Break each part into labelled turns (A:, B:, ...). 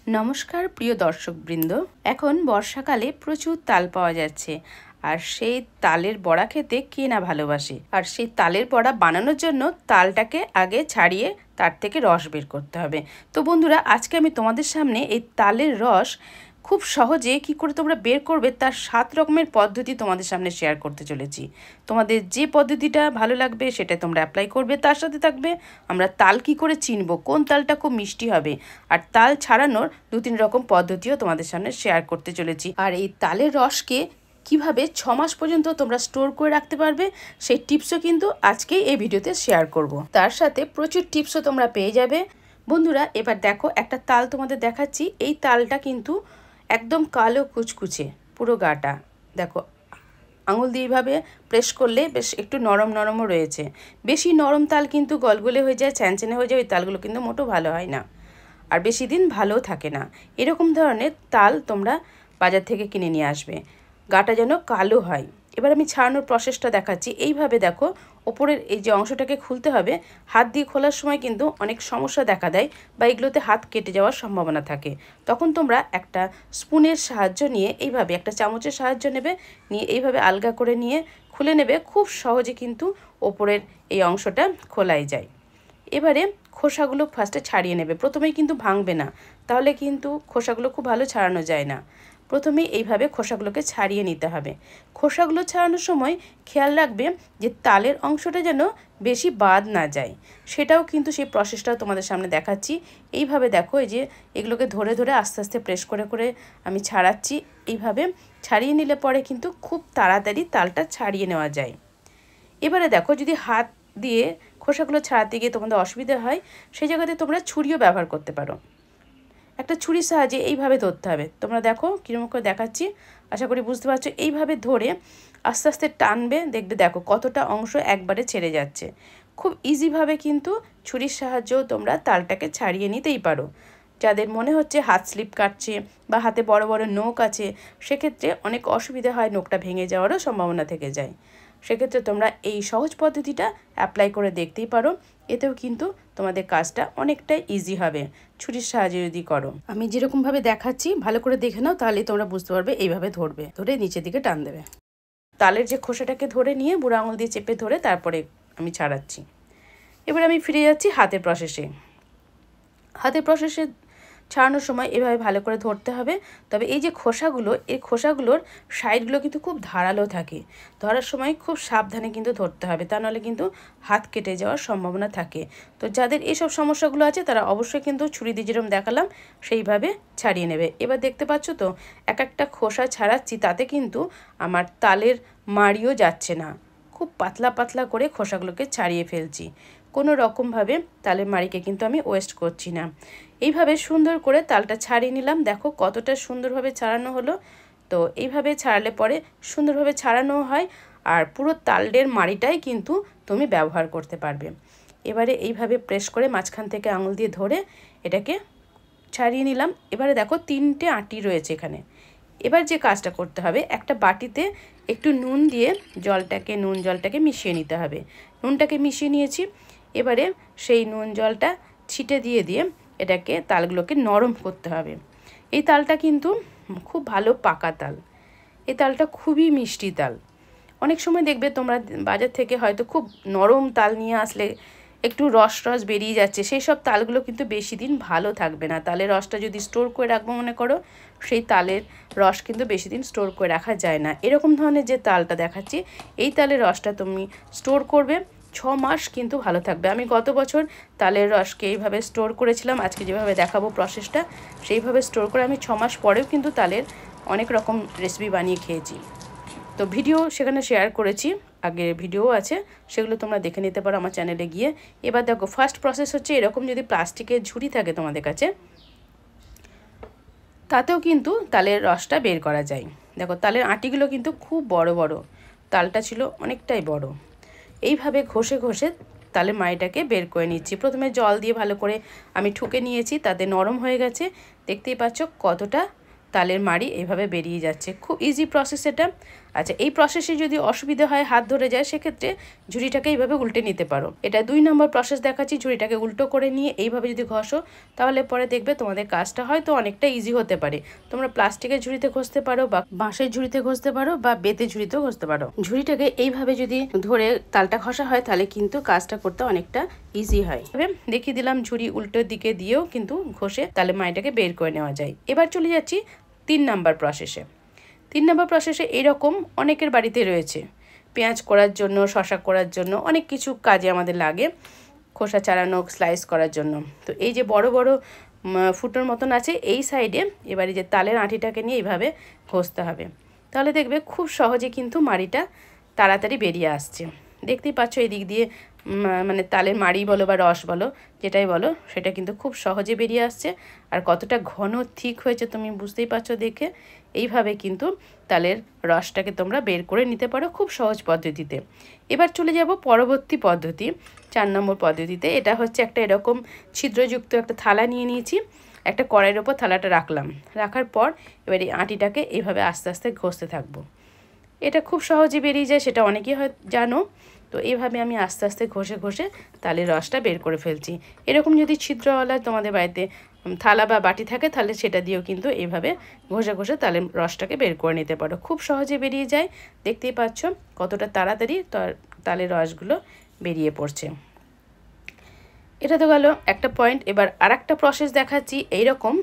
A: নমস্কার প্রিয় দর্শকবৃন্দ। এখন বর্ষাকালে প্রচুর তাল পাওয়া যাচ্ছে, আর সেই তালের বড়া খেতে কে না ভালোবাসে। আর সেই তালের বড়া বানানোর জন্য তালটাকে আগে ছাড়িয়ে তার থেকে রস বের করতে হবে। তো বন্ধুরা, আজকে আমি তোমাদের সামনে এই তালের রস খুব সহজে কি করে তোমরা বের করবে তার 7 রকমের পদ্ধতি তোমাদের সামনে শেয়ার করতে চলেছি। তোমাদের যে পদ্ধতিটা ভালো লাগবে সেটা তোমরা অ্যাপ্লাই করবে। তার সাথে থাকবে আমরা তাল কি করে চিনব, কোন তালটা খুব মিষ্টি হবে, আর তাল ছাড়ানোর 2-3 রকম পদ্ধতিও তোমাদের সামনে শেয়ার করতে চলেছি। আর এই তালের রসকে কিভাবে 6 মাস পর্যন্ত তোমরা স্টোর করে রাখতে পারবে সেই টিপসও কিন্তু আজকেই এই ভিডিওতে শেয়ার করব। তার সাথে প্রচুর টিপসও তোমরা পেয়ে যাবে। বন্ধুরা, এবার দেখো একটা তাল তোমাদের দেখাচ্ছি। এই তালটা কিন্তু একদম কালো কুচকুচে পুরো গাটা। দেখো, আঙুল দিয়ে এইভাবে প্রেস করলে বেশ একটু নরম নরমও রয়েছে। বেশি নরম তাল কিন্তু গলগলে হয়ে যায়, চ্যানচেনে হয়ে যায়, ওই তালগুলো কিন্তু মোটো ভালো হয় না, আর বেশি দিন ভালোও থাকে না। এরকম ধরনের তাল তোমরা বাজার থেকে কিনে নিয়ে আসবে, গাটা যেন কালো হয়। এবার আমি ছাড়ানোর প্রসেসটা দেখাচ্ছি। এইভাবে দেখো, ওপরের এই যে অংশটাকে খুলতে হবে। হাত দিয়ে খোলার সময় কিন্তু অনেক সমস্যা দেখা দেয় বা এগুলোতে হাত কেটে যাওয়ার সম্ভাবনা থাকে। তখন তোমরা একটা স্পুনের সাহায্য নিয়ে এইভাবে, একটা চামচের সাহায্য নেবে, নিয়ে এইভাবে আলগা করে নিয়ে খুলে নেবে। খুব সহজে কিন্তু ওপরের এই অংশটা খোলাই যায়। এবারে খোসাগুলো ফার্স্টে ছাড়িয়ে নেবে। প্রথমেই কিন্তু ভাঙবে না, তাহলে কিন্তু খোসাগুলো খুব ভালো ছাড়ানো যায় না। প্রথমেই এইভাবে খোসাগুলোকে ছাড়িয়ে নিতে হবে। খোসাগুলো ছাড়ানোর সময় খেয়াল রাখবে যে তালের অংশটা যেন বেশি বাদ না যায়। সেটাও কিন্তু সেই প্রসেসটাও তোমাদের সামনে দেখাচ্ছি। এইভাবে দেখো, এই যে এগুলোকে ধরে ধরে আস্তে আস্তে প্রেস করে করে আমি ছাড়াচ্ছি। এইভাবে ছাড়িয়ে নিলে পরে কিন্তু খুব তাড়াতাড়ি তালটা ছাড়িয়ে নেওয়া যায়। এবারে দেখো, যদি হাত দিয়ে খোসাগুলো ছাড়াতে গিয়ে তোমাদের অসুবিধা হয়, সেই জায়গাতে তোমরা ছুরিও ব্যবহার করতে পারো। একটা ছুরির সাহায্যে এইভাবে ধরতে হবে। তোমরা দেখো কীরকম করে দেখাচ্ছি, আশা করি বুঝতে পারছো। এইভাবে ধরে আস্তে আস্তে টানবে, দেখবে দেখো কতটা অংশ একবারে ছেড়ে যাচ্ছে। খুব ইজিভাবে কিন্তু ছুরির সাহায্যেও তোমরা তালটাকে ছাড়িয়ে নিতেই পারো। যাদের মনে হচ্ছে হাত স্লিপ কাটছে বা হাতে বড় বড় নখ আছে, সেক্ষেত্রে অনেক অসুবিধা হয়, নখটা ভেঙে যাওয়ারও সম্ভাবনা থেকে যায়। সেক্ষেত্রে তোমরা এই সহজ পদ্ধতিটা অ্যাপ্লাই করে দেখতেই পারো। এতেও কিন্তু তোমাদের কাজটা অনেকটাই ইজি হবে ছুরির সাহায্যে যদি করো। আমি যেরকমভাবে দেখাচ্ছি ভালো করে দেখে নাও, তাহলেই তোমরা বুঝতে পারবে। এইভাবে ধরবে, ধরে নিচের দিকে টান দেবে। তালের যে খোসাটাকে ধরে নিয়ে বুড়ো আঙুল দিয়ে চেপে ধরে তারপরে আমি ছাড়াচ্ছি। এবার আমি ফিরে যাচ্ছি হাতের প্রসেসে। হাতের প্রসেসে ছাড়ানোর সময় এভাবে ভালো করে ধরতে হবে। তবে এই যে খোসাগুলো, এই খোসাগুলোর সাইডগুলো কিন্তু খুব ধারালো থাকে। ধরার সময় খুব সাবধানে কিন্তু ধরতে হবে, তা নাহলে কিন্তু হাত কেটে যাওয়ার সম্ভাবনা থাকে। তো যাদের এইসব সমস্যাগুলো আছে তারা অবশ্যই কিন্তু ছুরি দিয়ে যেরকম দেখালাম সেইভাবে ছাড়িয়ে নেবে। এবার দেখতে পাচ্ছ তো, এক একটা খোসা ছাড়াচ্ছি, তাতে কিন্তু আমার তালের মাড়িও যাচ্ছে না। খুব পাতলা পাতলা করে খোসাগুলোকে ছাড়িয়ে ফেলছি। কোনো রকমভাবে তালের মাড়িকে কিন্তু আমি ওয়েস্ট করছি না। এইভাবে সুন্দর করে তালটা ছাড়িয়ে নিলাম। দেখো কতটা সুন্দরভাবে ছাড়ানো হলো। তো এইভাবে ছাড়ালে পরে সুন্দরভাবে ছাড়ানো হয়, আর পুরো তালের মাড়িটাই কিন্তু তুমি ব্যবহার করতে পারবে। এবারে এইভাবে প্রেস করে মাঝখান থেকে আঙুল দিয়ে ধরে এটাকে ছাড়িয়ে নিলাম। এবারে দেখো 3টে আঁটি রয়েছে এখানে। এবার যে কাজটা করতে হবে, একটা বাটিতে একটু নুন দিয়ে নুন জলটাকে মিশিয়ে নিতে হবে। নুনটাকে মিশিয়ে নিয়েছি। এবারে সেই নুন জলটা ছিটে দিয়ে দিয়ে এটাকে তালগুলোকে নরম করতে হবে। এই তালটা কিন্তু খুব ভালো পাকা তাল। এই তালটা খুবই মিষ্টি তাল। অনেক সময় দেখবে তোমরা বাজার থেকে হয়তো খুব নরম তাল নিয়ে আসলে একটু রস রস বেরিয়ে যাচ্ছে, সেই সব তালগুলো কিন্তু বেশি দিন ভালো থাকবে না। তালের রসটা যদি স্টোর করে রাখবো মনে করো, সেই তালের রস কিন্তু বেশি দিন স্টোর করে রাখা যায় না। এরকম ধরনের যে তালটা দেখাচ্ছি, এই তালের রসটা তুমি স্টোর করবে 6 মাস কিন্তু ভালো থাকবে। আমি গত বছর তালের রসকে এইভাবে স্টোর করেছিলাম, আজকে যেভাবে দেখাবো প্রসেসটা সেইভাবে স্টোর করে আমি 6 মাস পরেও কিন্তু তালের অনেক রকম রেসিপি বানিয়ে খেয়েছি। তো ভিডিও সেখানে শেয়ার করেছি, আগের ভিডিও আছে, সেগুলো তোমরা দেখে নিতে পারো আমার চ্যানেলে গিয়ে। এবার দেখো, ফার্স্ট প্রসেস হচ্ছে এরকম যদি প্লাস্টিকের ঝুড়ি থাকে তোমাদের কাছে, তাতেও কিন্তু তালের রসটা বের করা যায়। দেখো তালের আঁটিগুলো কিন্তু খুব বড় বড়, তালটা ছিল অনেকটাই বড়। এইভাবে ঘষে ঘষে তালের মাড়িটাকে বের করে নিচ্ছি। প্রথমে জল দিয়ে ভালো করে আমি ঠুকে নিয়েছি, তাতে নরম হয়ে গেছে। দেখতেই পাচ্ছ কতটা তালের মাড়ি এইভাবে বেরিয়ে যাচ্ছে। খুব ইজি প্রসেস এটা। আচ্ছা, এই প্রসেসে যদি অসুবিধা হয়, হাত ধরে যায়, সেক্ষেত্রে ঝুড়িটাকে এইভাবে উল্টে নিতে পারো। এটা 2 নম্বর প্রসেস দেখাচ্ছি। ঝুড়িটাকে উল্টো করে নিয়ে এইভাবে যদি ঘষো, তাহলে পরে দেখবে তোমাদের কাজটা হয়তো অনেকটা ইজি হতে পারে। তোমরা প্লাস্টিকের ঝুড়িতে ঘষতে পারো, বা বাঁশের ঝুড়িতে ঘষতে পারো, বা বেতের ঝুড়িতেও ঘষতে পারো। ঝুড়িটাকে এইভাবে যদি ধরে তালটা ঘষা হয়, তাহলে কিন্তু কাজটা করতে অনেকটা ইজি হয়। এবার দেখিয়ে দিলাম ঝুড়ি উল্টো দিকে দিয়েও কিন্তু ঘষে তালে মাড়িটাকে বের করে নেওয়া যায়। এবার চলে যাচ্ছি 3 নম্বর প্রসেসে। 3 নম্বর প্রসেসে এইরকম অনেকের বাড়িতে রয়েছে। পেঁয়াজ করার জন্য, শসা করার জন্য, অনেক কিছু কাজে আমাদের লাগে, খোসা ছাড়ানো, স্লাইস করার জন্য। তো এই যে বড় বড় ফুটোর মতন আছে এই সাইডে, এবারে যে তালের আঁটিটাকে নিয়ে এইভাবে ঘষতে হবে। তাহলে দেখবে খুব সহজে কিন্তু মাড়িটা তাড়াতাড়ি বেরিয়ে আসছে। দেখতেই পাচ্ছ এই দিক দিয়ে মানে তালের মাড়ি বলো বা রস বলো, যেটাই বলো, সেটা কিন্তু খুব সহজে বেরিয়ে আসছে। আর কতটা ঘন ঠিক হয়েছে তুমি বুঝতেই পারছো দেখে। এইভাবে কিন্তু তালের রসটাকে তোমরা বের করে নিতে পারো খুব সহজ পদ্ধতিতে। এবার চলে যাব পরবর্তী পদ্ধতি, 4 নম্বর পদ্ধতিতে। এটা হচ্ছে একটা এরকম ছিদ্রযুক্ত একটা থালা নিয়ে নিয়েছি। একটা কড়াইয়ের ওপর থালাটা রাখলাম। রাখার পর এবার এই আঁটিটাকে এইভাবে আস্তে আস্তে ঘষতে থাকবো। এটা খুব সহজে বেরিয়ে যায়, সেটা অনেকেই হয় জানো। তো এইভাবে আমি আস্তে আস্তে ঘষে ঘষে তালের রসটা বের করে ফেলছি। এরকম যদি ছিদ্রওয়ালা তোমাদের বাড়িতে থালা বা বাটি থাকে, তাহলে সেটা দিয়েও কিন্তু এইভাবে ঘষে ঘষে তালের রসটাকে বের করে নিতে পারো। খুব সহজে বেরিয়ে যায়। দেখতেই পাচ্ছ কতটা তাড়াতাড়ি তালের রসগুলো বেরিয়ে পড়ছে। এটা তো গেল একটা পয়েন্ট। এবার আর একটা প্রসেস দেখাচ্ছি। এইরকম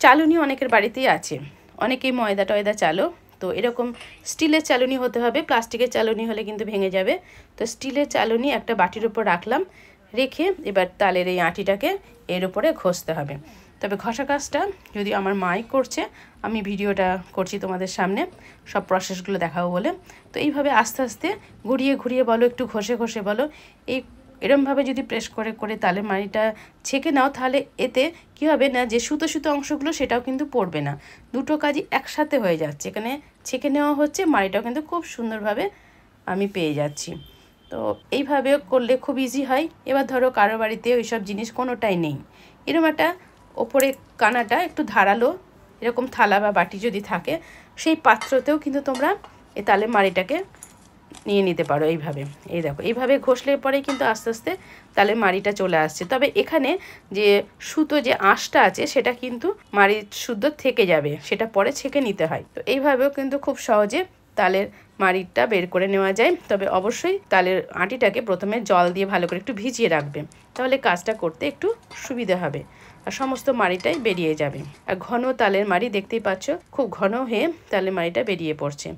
A: চালুনি অনেকের বাড়িতেই আছে, অনেকেই ময়দা টয়দা চালো। তো এরকম স্টিলের চালুনি হতে হবে, প্লাস্টিকের চালুনি হলে কিন্তু ভেঙে যাবে। তো স্টিলের চালুনি একটা বাটির উপর রাখলাম, রেখে এবার তালের এই আঁটিটাকে এর উপরে ঘষতে হবে। তবে ঘষা কাজটা যদি আমার মাই করছে, আমি ভিডিওটা করছি তোমাদের সামনে সব প্রসেসগুলো দেখাবো বলে। তো এইভাবে আস্তে আস্তে ঘুরিয়ে ঘুরিয়ে বলো, একটু ঘষে ঘষে বলো, এই এরমভাবে যদি প্রেস করে করে তালের মাড়িটা ছেঁকে নাও, তাহলে এতে কী হবে না, যে সুতো সুতো অংশগুলো সেটাও কিন্তু পড়বে না। দুটো কাজই একসাথে হয়ে যাচ্ছে। এখানে ছেঁকে নেওয়া হচ্ছে, মাড়িটাও কিন্তু খুব সুন্দরভাবে আমি পেয়ে যাচ্ছি। তো এইভাবে করলে খুব ইজি হয়। এবার ধরো কারো বাড়িতে ওইসব জিনিস কোনোটাই নেই, এরকম একটা ওপরে কানাটা একটু ধারালো এরকম থালা বা বাটি যদি থাকে, সেই পাত্রতেও কিন্তু তোমরা এই তালের মাড়িটাকে নিয়ে নিতে পারো। এইভাবে এই দেখো, এইভাবে ঘষলে পরেই কিন্তু আস্তে আস্তে তালের মাড়িটা চলে আসছে। তবে এখানে যে সুতো যে আঁশটা আছে, সেটা কিন্তু মাড়ির শুদ্ধ থেকে যাবে, সেটা পরে ছেঁকে নিতে হয়। তো এইভাবেও কিন্তু খুব সহজে তালের মাড়িটা বের করে নেওয়া যায়। তবে অবশ্যই তালের আঁটিটাকে প্রথমে জল দিয়ে ভালো করে একটু ভিজিয়ে রাখবে, তাহলে কাজটা করতে একটু সুবিধা হবে আর সমস্ত মাড়িটাই বেরিয়ে যাবে। আর ঘন তালের মাড়ি দেখতেই পাচ্ছ, খুব ঘন হয়ে তালের মাড়িটা বেরিয়ে পড়ছে।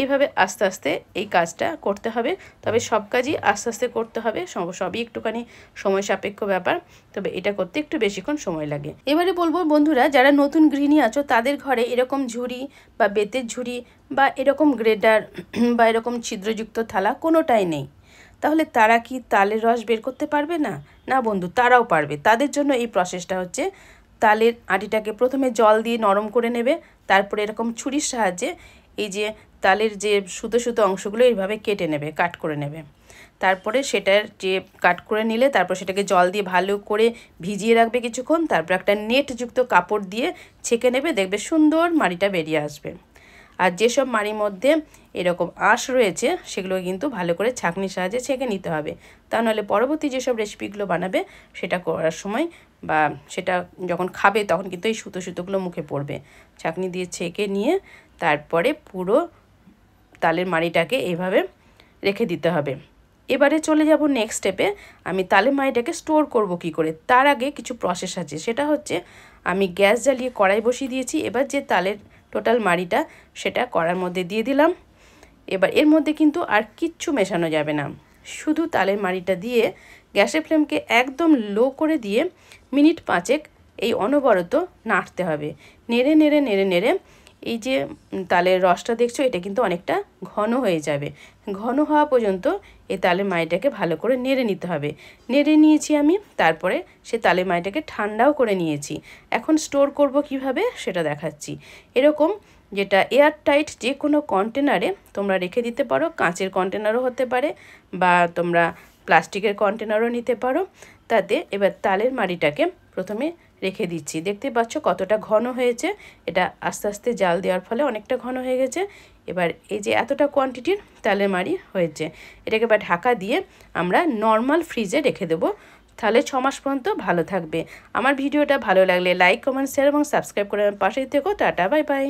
A: এইভাবে আস্তে আস্তে এই কাজটা করতে হবে। তবে সব কাজই আস্তে আস্তে করতে হবে, সবই একটুখানি সময় সাপেক্ষ ব্যাপার। তবে এটা করতে একটু বেশিক্ষণ সময় লাগে। এবারে বলবো বন্ধুরা, যারা নতুন গৃহিণী আছো, তাদের ঘরে এরকম ঝুড়ি বা বেতের ঝুড়ি বা এরকম গ্রেডার বা এরকম ছিদ্রযুক্ত থালা কোনোটাই নেই, তাহলে তারা কি তালের রস বের করতে পারবে না? না বন্ধু, তারাও পারবে। তাদের জন্য এই প্রসেসটা হচ্ছে, তালের আঁটিটাকে প্রথমে জল দিয়ে নরম করে নেবে, তারপরে এরকম ছুরির সাহায্যে এই যে তালের যে সুতো সুতো অংশগুলো এইভাবে কেটে নেবে, কাট করে নেবে। তারপরে সেটার যে কাট করে নিলে, তারপর সেটাকে জল দিয়ে ভালো করে ভিজিয়ে রাখবে কিছুক্ষণ। তারপর একটা নেটযুক্ত কাপড় দিয়ে ছেঁকে নেবে, দেখবে সুন্দর মাড়িটা বেরিয়ে আসবে। আর যেসব মাড়ির মধ্যে এরকম আঁশ রয়েছে, সেগুলো কিন্তু ভালো করে ছাঁকনির সাহায্যে ছেঁকে নিতে হবে। তা নাহলে পরবর্তী যেসব রেসিপিগুলো বানাবে, সেটা করার সময় বা সেটা যখন খাবে, তখন কিন্তু এই সুতো সুতোগুলো মুখে পড়বে। ছাঁকনি দিয়ে ছেঁকে নিয়ে তারপরে পুরো তালের মাড়িটাকে এইভাবে রেখে দিতে হবে। এবারে চলে যাব নেক্সট স্টেপে। আমি তালের মাড়িটাকে স্টোর করব কি করে, তার আগে কিছু প্রসেস আছে। সেটা হচ্ছে, আমি গ্যাস জ্বালিয়ে কড়াই বসিয়ে দিয়েছি। এবার যে তালের টোটাল মাড়িটা, সেটা কড়ার মধ্যে দিয়ে দিলাম। এবার এর মধ্যে কিন্তু আর কিচ্ছু মেশানো যাবে না, শুধু তালের মাড়িটা দিয়ে গ্যাসের ফ্লেমকে একদম লো করে দিয়ে মিনিট 5 এই অনবরত নাড়তে হবে। নেড়ে নেড়ে নেড়ে নেড়ে এই যে তালের রসটা দেখছো, এটা কিন্তু অনেকটা ঘন হয়ে যাবে। ঘন হওয়া পর্যন্ত এই তালের মাড়িটাকে ভালো করে নেড়ে নিতে হবে। নেড়ে নিয়েছি আমি, তারপরে সে তালের মাড়িটাকে ঠান্ডাও করে নিয়েছি। এখন স্টোর করব কিভাবে সেটা দেখাচ্ছি। এরকম যেটা এয়ার টাইট যে কোনো কন্টেনারে তোমরা রেখে দিতে পারো, কাঁচের কন্টেনারও হতে পারে বা তোমরা প্লাস্টিকের কন্টেনারও নিতে পারো। তাতে এবার তালের মাড়িটাকে প্রথমে রেখে দিচ্ছি। দেখতে পাচ্ছ কতটা ঘন হয়েছে। এটা আস্তে আস্তে জাল দেওয়ার ফলে অনেকটা ঘন হয়ে গেছে। এবার এই যে এতটা কোয়ান্টিটির তালের মাড়ি হয়েছে, এটাকে এবার ঢাকা দিয়ে আমরা নর্মাল ফ্রিজে রেখে দেবো। তাহলে 6 মাস পর্যন্ত ভালো থাকবে। আমার ভিডিওটা ভালো লাগলে লাইক, কমেন্ট, শেয়ার এবং সাবস্ক্রাইব করে আমার পাশেই থেকো। Tata, bye bye.